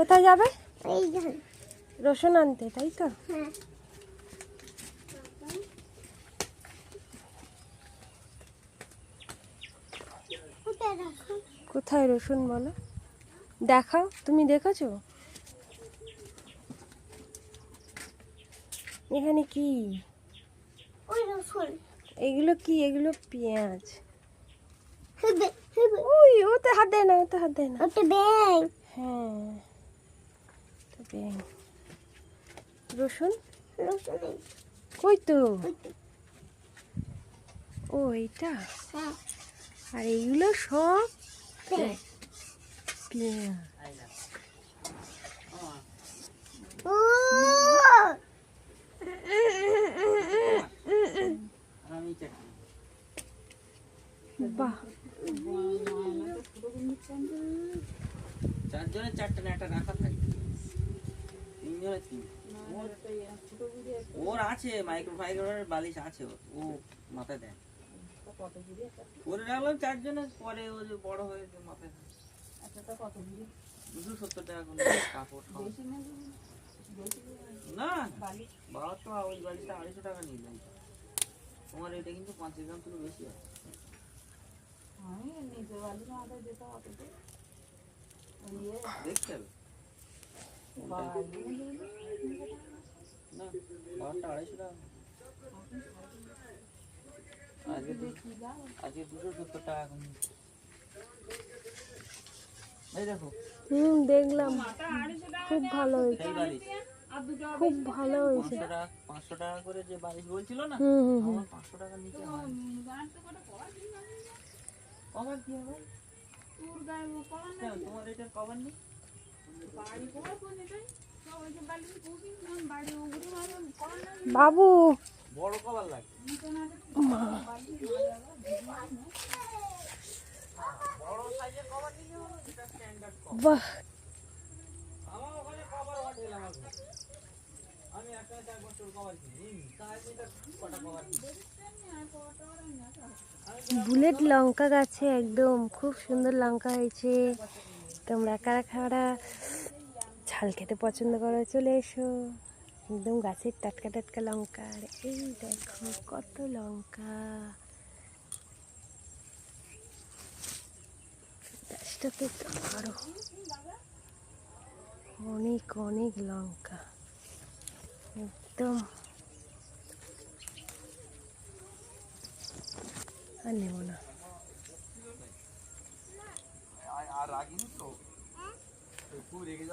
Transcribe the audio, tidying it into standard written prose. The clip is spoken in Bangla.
কোথায় যাবে? রসুন আনতে, তাই তো? কোথায় রসুন বলো, দেখাও। তুমি দেখেছো এখানে কি? এগুলো কি? এগুলো পেঁয়াজ। ওই ওতে হাত দেয় না, ওতে হাত দেয় না। হ্যাঁ, রসুন কই তো? ও এইটা। আর এইগুলো সব পেঁয়াজ। বাহ, চারজনের চারটে না, একটা রাখা থাকে। ওর আছে মাইক্রোফাইবারের বালিশ আছে, ও মাথায় দেয়। ওরে রাখলাম চারজনের, পরে ও যে বড় হয়ে মাথায় দেয়। 270 টাকা করে কাপড়। না বাবা তো ওই বালিশটা 250 টাকা নিলাম। তোমার এটা কিন্তু 5 গ্রাম থেকে বেশি আছে। দেখতে হবে না, বাবারটা 250 টাকা। আজকে 270 টাকা এখন। এই দেখো। দেখলাম, খুব ভালো হয়েছে, সেই বালিশ খুব ভালো হয়েছে। 500 টাকা করে যে বালিশ বলছিল না, আমার 500 টাকার নিচে হয়। কভার কি হবে? তোমার এটার কভার নেই? বাবু, বড় কভার লাগে। বড় সাইজের কভার নিলে হলো, এটা স্ট্যান্ডার্ড কভার। বাহ, আমার ওখানে কভার হোটেল আমার ঘরে। আমি একটা 4 বছর কভার কিনি, তাই এটা কটা কভার কিনি। বুলেট লঙ্কা গাছে একদম খুব সুন্দর লঙ্কা হয়েছে। তোমরা কারা কারা ঝাল খেতে পছন্দ করো চলে এসো। একদম গাছের টাটকা টাটকা লঙ্কা। আর এই দেখো কত লঙ্কা, গাছটাতে তো আরো অনেক অনেক লঙ্কা একদম। আর নেব না। আর রাগিনি তো, খুব রেগে